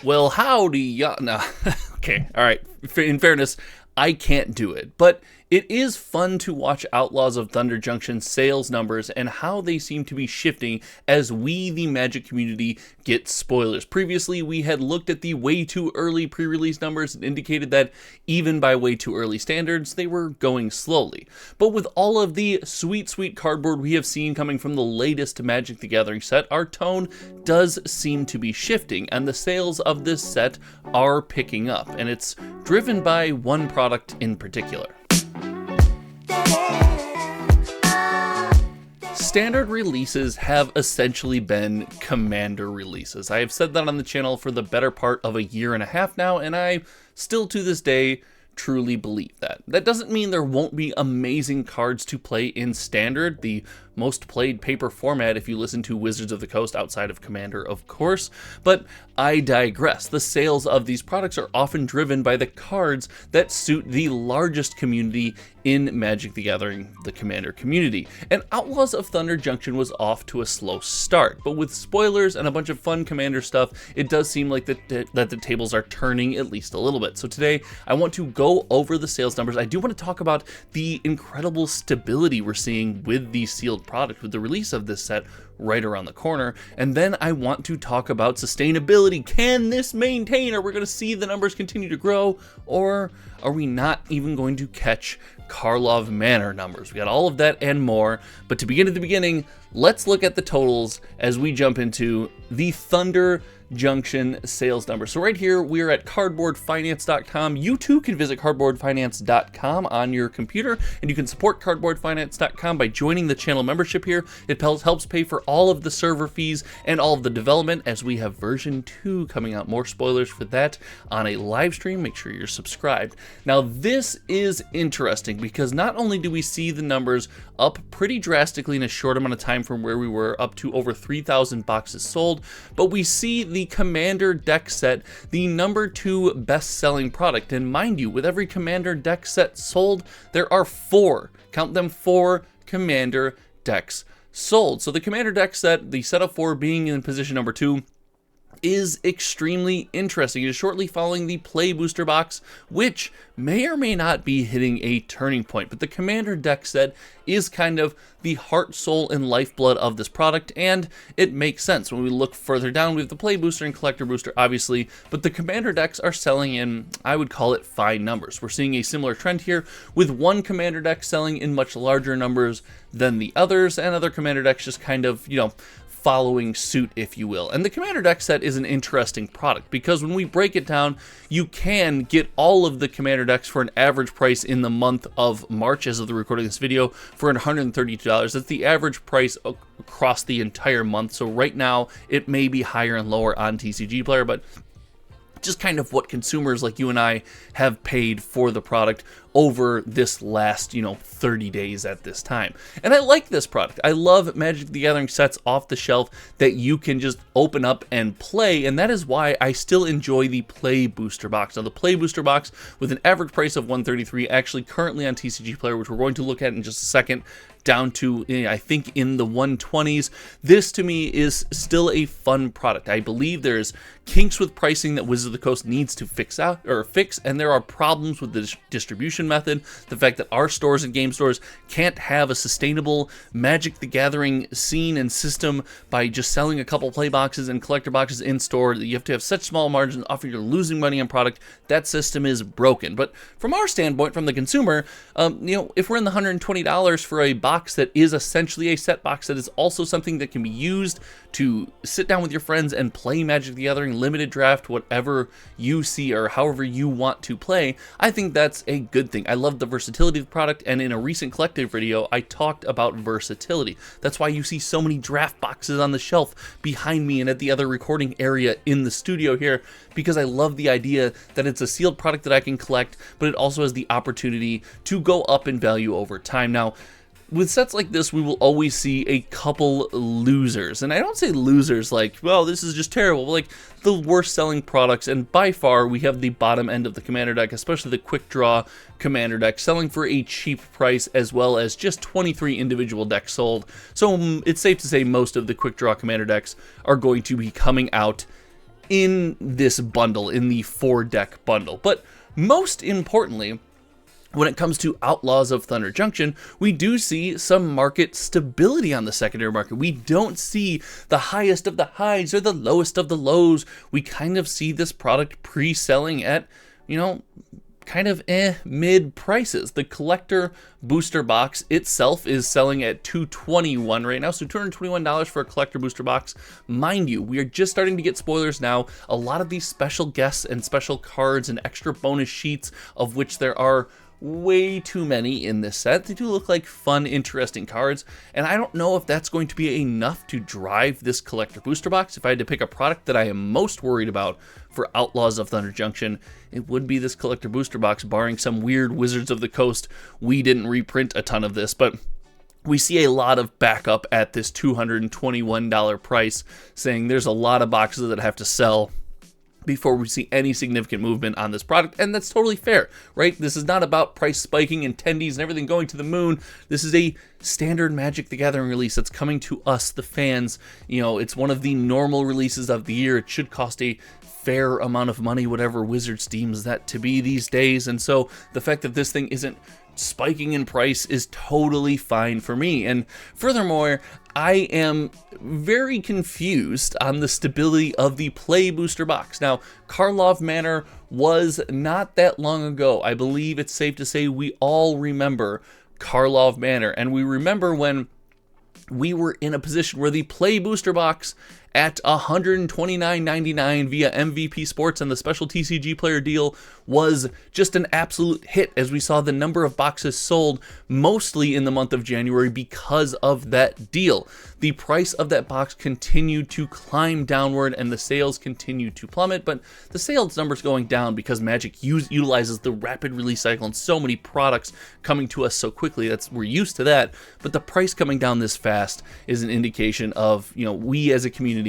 Well, howdy, y'all. No. Okay, all right. In fairness, I can't do it, but it is fun to watch Outlaws of Thunder Junction sales numbers and how they seem to be shifting as we, the Magic community, get spoilers. Previously, we had looked at the way too early pre-release numbers and indicated that even by way too early standards, they were going slowly. But with all of the sweet, sweet cardboard we have seen coming from the latest Magic the Gathering set, our tone does seem to be shifting, and the sales of this set are picking up, and it's driven by one product in particular. Standard releases have essentially been Commander releases. I have said that on the channel for the better part of a year and a half now, and I still to this day truly believe that. That doesn't mean there won't be amazing cards to play in Standard, the most played paper format if you listen to Wizards of the Coast outside of Commander, of course, but I digress. The sales of these products are often driven by the cards that suit the largest community in Magic the Gathering, the Commander community. And Outlaws of Thunder Junction was off to a slow start, but with spoilers and a bunch of fun Commander stuff, it does seem like that the tables are turning at least a little bit. So today, I want to go over the sales numbers. I do want to talk about the incredible stability we're seeing with the sealed product with the release of this set right around the corner, and then I want to talk about sustainability. Can this maintain? Are we going to see the numbers continue to grow, or are we not even going to catch Karlov Manor numbers? We got all of that and more, but to begin at the beginning, let's look at the totals as we jump into the Thunder Junction sales number. So right here, we're at cardboardfinance.com. You too can visit cardboardfinance.com on your computer, and you can support cardboardfinance.com by joining the channel membership here. It helps pay for all of the server fees and all of the development as we have version 2 coming out. More spoilers for that on a live stream. Make sure you're subscribed. Now, this is interesting because not only do we see the numbers up pretty drastically in a short amount of time from where we were up to over 3,000 boxes sold, but we see the Commander deck set, the number 2 best-selling product. And mind you, with every Commander deck set sold, there are 4, count them, 4 Commander decks sold. So the Commander deck set, the set of 4 being in position number 2, is extremely interesting. It is shortly following the Play Booster box, which may or may not be hitting a turning point, but the Commander deck set is kind of the heart, soul, and lifeblood of this product, and it makes sense. When we look further down, we have the Play Booster and Collector Booster, obviously, but the Commander decks are selling in, I would call it, fine numbers. We're seeing a similar trend here, with one Commander deck selling in much larger numbers than the others, and other Commander decks just kind of, following suit, if you will. And the Commander deck set is an interesting product because when we break it down, you can get all of the Commander decks for an average price in the month of March, as of the recording of this video, for $132. That's the average price across the entire month. So right now, it may be higher and lower on TCG Player, but just kind of what consumers like you and I have paid for the product over this last, 30 days at this time. And I like this product. I love Magic the Gathering sets off the shelf that you can just open up and play, and that is why I still enjoy the Play Booster box. Now, the Play Booster box with an average price of $133, actually currently on TCG Player, which we're going to look at in just a second, down to, I think, in the 120s. This, to me, is still a fun product. I believe there's kinks with pricing that Wizards of the Coast needs to fix, and there are problems with the distribution method. The fact that our stores and game stores can't have a sustainable Magic the Gathering scene and system by just selling a couple play boxes and collector boxes in store. You have to have such small margins, often you're losing money on product. That system is broken. But from our standpoint, from the consumer, if we're in the $120 for a box that is essentially a set box that is also something that can be used to sit down with your friends and play Magic the Gathering, limited draft, whatever you see or however you want to play, I think that's a good thing. I love the versatility of the product, and in a recent collective video, I talked about versatility. That's why you see so many draft boxes on the shelf behind me and at the other recording area in the studio here, because I love the idea that it's a sealed product that I can collect, but it also has the opportunity to go up in value over time. Now, with sets like this, we will always see a couple losers. And I don't say losers like, well, this is just terrible, but like the worst selling products. And by far, we have the bottom end of the Commander deck, especially the Quick Draw Commander deck, selling for a cheap price, as well as just 23 individual decks sold. So it's safe to say most of the Quick Draw Commander decks are going to be coming out in this bundle, in the 4-deck bundle. But most importantly, when it comes to Outlaws of Thunder Junction, we do see some market stability on the secondary market. We don't see the highest of the highs or the lowest of the lows. We kind of see this product pre-selling at, you know, kind of mid prices. The collector booster box itself is selling at $221 right now, so $221 for a collector booster box. Mind you, we are just starting to get spoilers now. A lot of these special guests and special cards and extra bonus sheets, of which there are way too many in this set. They do look like fun, interesting cards, and I don't know if that's going to be enough to drive this collector booster box. If I had to pick a product that I am most worried about for Outlaws of Thunder Junction, it would be this collector booster box, barring some weird Wizards of the Coast. We didn't reprint a ton of this, but we see a lot of backup at this $221 price, saying there's a lot of boxes that have to sell before we see any significant movement on this product, and that's totally fair, right? This is not about price spiking and tendies and everything going to the moon. This is a standard Magic the Gathering release that's coming to us, the fans. You know, it's one of the normal releases of the year. It should cost a fair amount of money, whatever Wizards deems that to be these days, and so the fact that this thing isn't spiking in price is totally fine for me. And furthermore, I am very confused on the stability of the play booster box. Now, Karlov Manor was not that long ago. I believe it's safe to say we all remember Karlov Manor, and we remember when we were in a position where the play booster box at $129.99 via MVP Sports and the special TCG player deal was just an absolute hit, as we saw the number of boxes sold mostly in the month of January because of that deal. The price of that box continued to climb downward and the sales continued to plummet, but the sales numbers going down because Magic utilizes the rapid release cycle and so many products coming to us so quickly. We're used to that, but the price coming down this fast is an indication of, you know, we as a community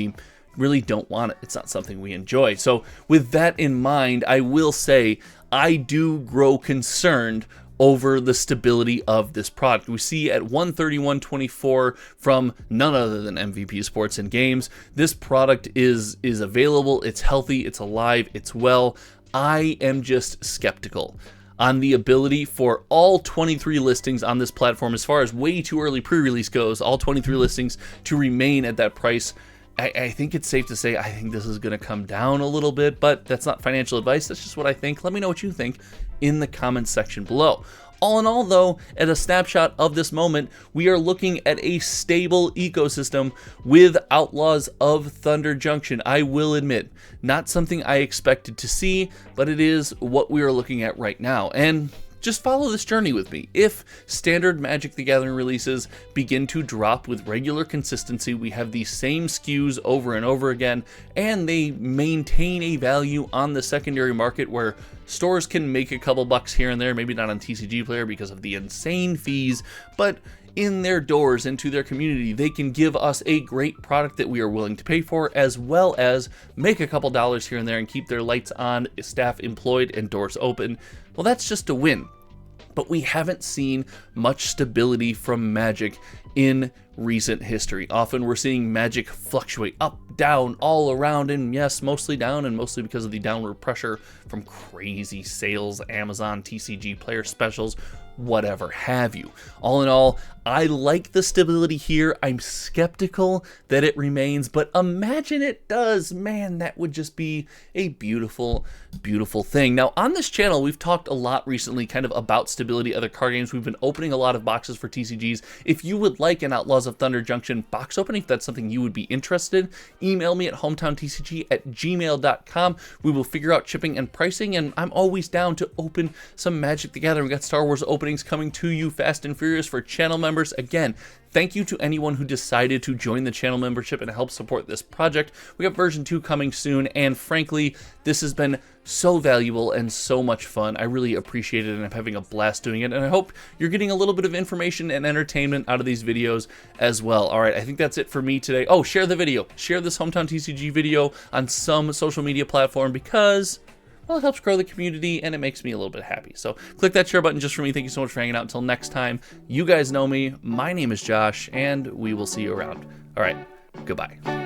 really don't want it. It's not something we enjoy. So with that in mind, I will say I do grow concerned over the stability of this product. We see at 131.24 from none other than MVP Sports and Games. This product is available, it's healthy, it's alive, it's well. I am just skeptical on the ability for all 23 listings on this platform, as far as way too early pre-release goes, all 23 listings to remain at that price. I think it's safe to say I think this is going to come down a little bit, but that's not financial advice. That's just what I think. Let me know what you think in the comments section below. All in all, though, at a snapshot of this moment, we are looking at a stable ecosystem with Outlaws of Thunder Junction. I will admit, not something I expected to see, but it is what we are looking at right now. And just follow this journey with me. If standard Magic the Gathering releases begin to drop with regular consistency, we have the same SKUs over and over again, and they maintain a value on the secondary market where stores can make a couple bucks here and there, maybe not on TCG Player because of the insane fees, but in their doors, into their community, they can give us a great product that we are willing to pay for, as well as make a couple dollars here and there and keep their lights on, staff employed, and doors open. Well, that's just a win. But we haven't seen much stability from Magic in recent history. Often we're seeing Magic fluctuate up, down, all around, and yes, mostly down, and mostly because of the downward pressure from crazy sales, Amazon, TCG Player specials, whatever have you. All in all, I like the stability here. I'm skeptical that it remains, but imagine it does. Man, that would just be a beautiful, beautiful thing. Now, on this channel, we've talked a lot recently kind of about stability, other card games. We've been opening a lot of boxes for TCGs. If you would like an Outlaws of Thunder Junction box opening, if that's something you would be interested in, email me at hometowntcg@gmail.com. We will figure out shipping and pricing, and I'm always down to open some Magic the Gathering. We got Star Wars openings coming to you fast and furious for channel members. Again, thank you to anyone who decided to join the channel membership and help support this project. We got version 2 coming soon, and frankly, this has been so valuable and so much fun. I really appreciate it, and I'm having a blast doing it, and I hope you're getting a little bit of information and entertainment out of these videos as well. All right, I think that's it for me today. Oh, share the video. Share this Hometown TCG video on some social media platform because, well, it helps grow the community and it makes me a little bit happy. So click that share button just for me. Thank you so much for hanging out. Until next time, you guys know me. My name is Josh, and we will see you around. All right, goodbye.